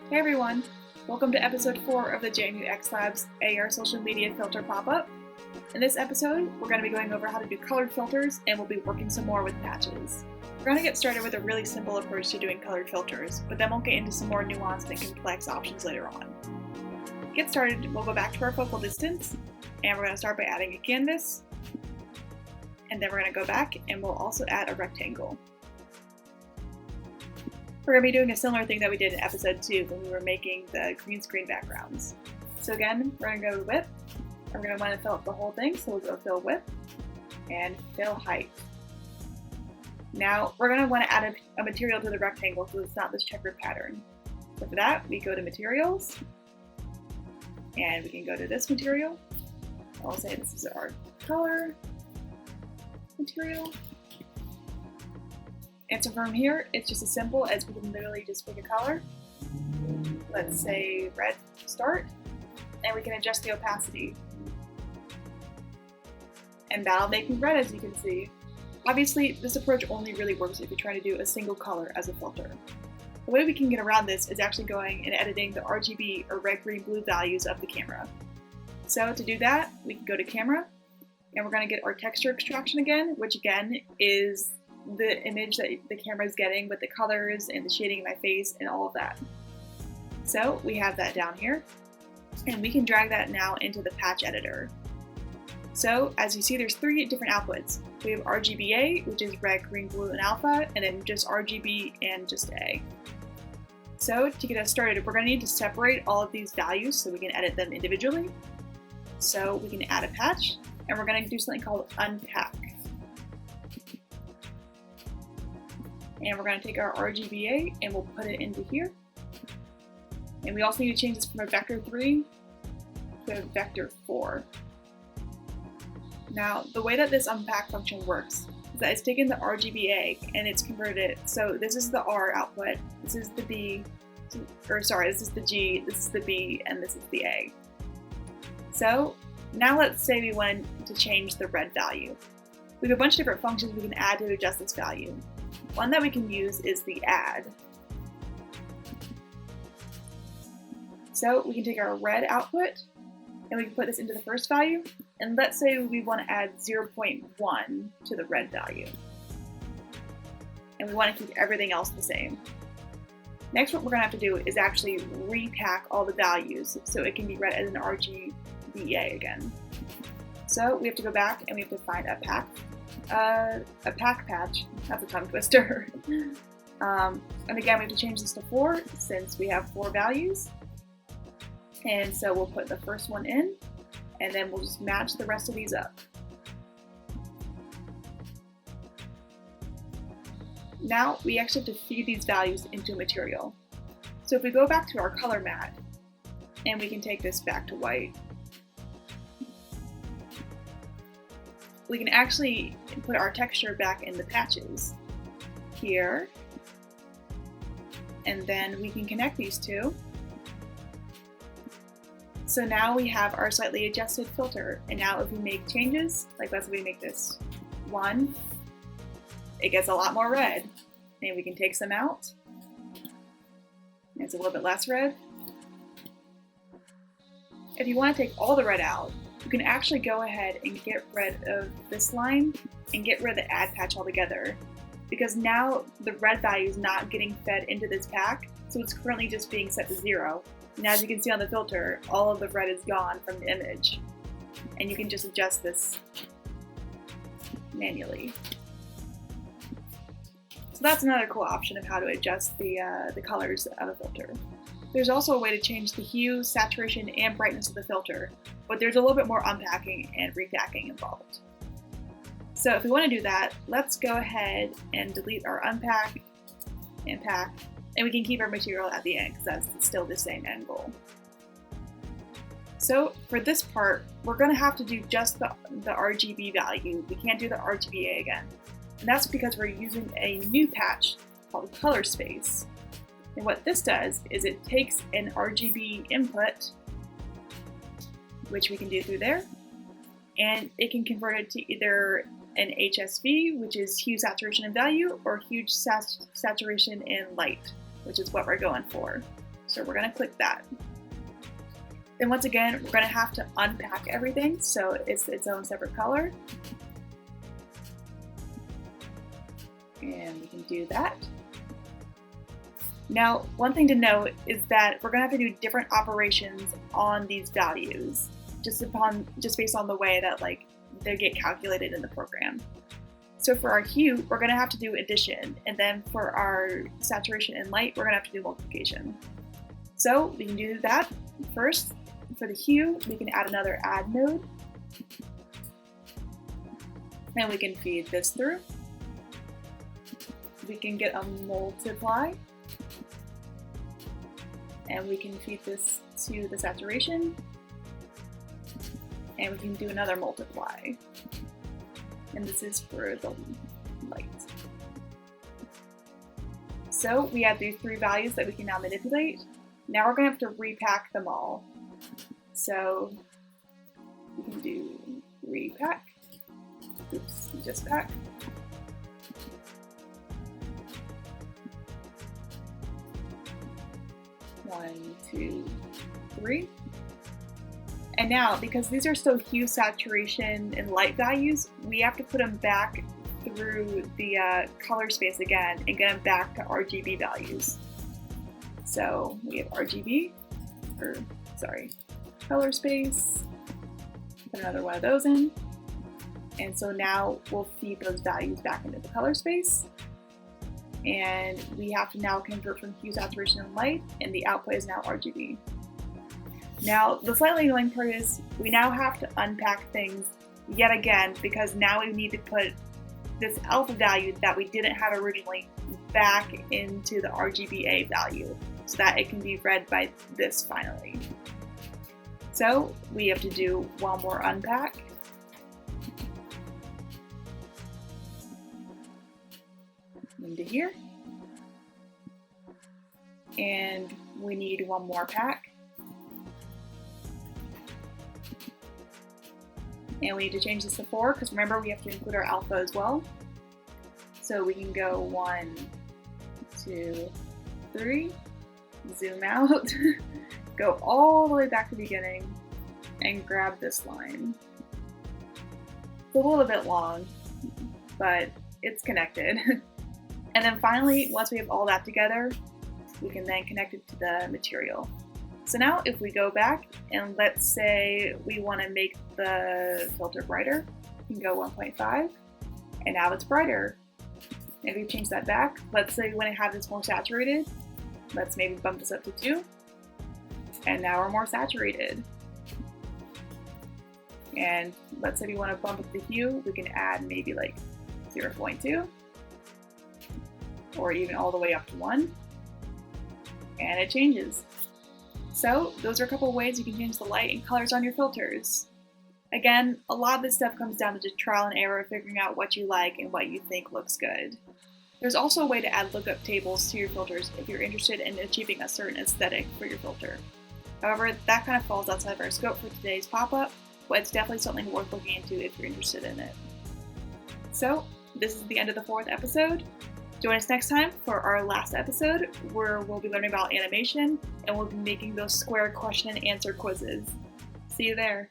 Hey everyone! Welcome to episode 4 of the JMU X Labs AR social media filter pop-up. In this episode, we're going to be going over how to do colored filters, and we'll be working some more with patches. We're going to get started with a really simple approach to doing colored filters, but then we'll get into some more nuanced and complex options later on. To get started, we'll go back to our focal distance, and we're going to start by adding a canvas, and then we're going to go back and we'll also add a rectangle. We're going to be doing a similar thing that we did in episode 2 when we were making the green screen backgrounds. So again, we're going to go to width, and we're going to want to fill up the whole thing, so we'll go fill width and fill height. Now we're going to want to add a material to the rectangle so it's not this checkered pattern. So for that, we go to materials, and we can go to this material. I'll say this is our color material. And so from here, it's just as simple as we can literally just pick a color. Let's say red to start, and we can adjust the opacity. And that'll make me red, as you can see. Obviously, this approach only really works if you're trying to do a single color as a filter. The way we can get around this is actually going and editing the RGB or red, green, blue values of the camera. So to do that, we can go to camera, and we're going to get our texture extraction again, which again is the image that the camera is getting with the colors and the shading of my face and all of that. So we have that down here, and we can drag that now into the patch editor. So as you see, there's 3 different outputs. We have RGBA, which is red, green, blue, and alpha, and then just RGB and just A. So to get us started, we're going to need to separate all of these values so we can edit them individually. So we can add a patch, and we're going to do something called unpack. And we're going to take our RGBA and we'll put it into here. And we also need to change this from a vector 3 to a vector 4. Now, the way that this unpack function works is that it's taken the RGBA and it's converted it. So this is the R output, this is the B, this is the G, this is the B, and this is the A. So now let's say we want to change the red value. We have a bunch of different functions we can add to adjust this value. One that we can use is the add. So we can take our red output and we can put this into the first value, and let's say we want to add 0.1 to the red value. And we want to keep everything else the same. Next, what we're going to have to do is actually repack all the values so it can be read as an RGBA again. So we have to go back and we have to find a pack patch. That's a tongue twister. And again, we have to change this to 4 since we have 4 values. And so we'll put the first one in, and then we'll just match the rest of these up. Now we actually have to feed these values into a material. So if we go back to our color mat, and we can take this back to white, we can actually put our texture back in the patches here, and then we can connect these two. So now we have our slightly adjusted filter, and now if we make changes, like let's say we make this 1, it gets a lot more red, and we can take some out. It's a little bit less red. If you want to take all the red out, you can actually go ahead and get rid of this line and get rid of the add patch altogether, because now the red value is not getting fed into this pack, so it's currently just being set to 0. And as you can see on the filter, all of the red is gone from the image, and you can just adjust this manually. So that's another cool option of how to adjust the colors of a filter. There's also a way to change the hue, saturation, and brightness of the filter, but there's a little bit more unpacking and repacking involved. So if we want to do that, let's go ahead and delete our unpack and pack, and we can keep our material at the end because that's still the same end goal. So for this part, we're going to have to do just the RGB value. We can't do the RGBA again. And that's because we're using a new patch called Color Space. And what this does is it takes an RGB input, which we can do through there, and it can convert it to either an HSV, which is hue, saturation, and value, or hue, saturation, and light, which is what we're going for. So we're going to click that. Then once again, we're going to have to unpack everything so it's its own separate color. And we can do that. Now, one thing to note is that we're going to have to do different operations on these values just based on the way that they get calculated in the program. So for our hue, we're going to have to do addition, and then for our saturation and light, we're going to have to do multiplication. So we can do that first. For the hue, we can add another add node, and we can feed this through. We can get a multiply, and we can feed this to the saturation, and we can do another multiply, and this is for the light. So we have these three values that we can now manipulate. Now we're going to have to repack them all. So we can do repack, oops, just pack. One, two, three. And now, because these are still hue, saturation, and light values, we have to put them back through the color space again and get them back to RGB values. So we have RGB, color space, put another one of those in. And so now we'll feed those values back into the color space. And we have to now convert from hue, saturation, and light, and the output is now RGB. Now, the slightly annoying part is we now have to unpack things yet again because now we need to put this alpha value that we didn't have originally back into the RGBA value so that it can be read by this finally. So we have to do one more unpack. Into here. And we need one more pack. And we need to change this to 4 because remember we have to include our alpha as well. So we can go 1, 2, 3, zoom out, go all the way back to the beginning, and grab this line. It's a little bit long, but it's connected. And then finally, once we have all that together, we can then connect it to the material. So now if we go back and let's say we want to make the filter brighter, we can go 1.5 and now it's brighter. Maybe change that back. Let's say we want to have this more saturated. Let's maybe bump this up to 2. And now we're more saturated. And let's say we want to bump up the hue, we can add maybe 0.2 or even all the way up to 1. And it changes. So those are a couple of ways you can change the light and colors on your filters. Again, a lot of this stuff comes down to just trial and error, figuring out what you like and what you think looks good. There's also a way to add lookup tables to your filters if you're interested in achieving a certain aesthetic for your filter. However, that kind of falls outside of our scope for today's pop-up, but it's definitely something worth looking into if you're interested in it. So, this is the end of the 4th episode. Join us next time for our last episode, where we'll be learning about animation and we'll be making those square question and answer quizzes. See you there.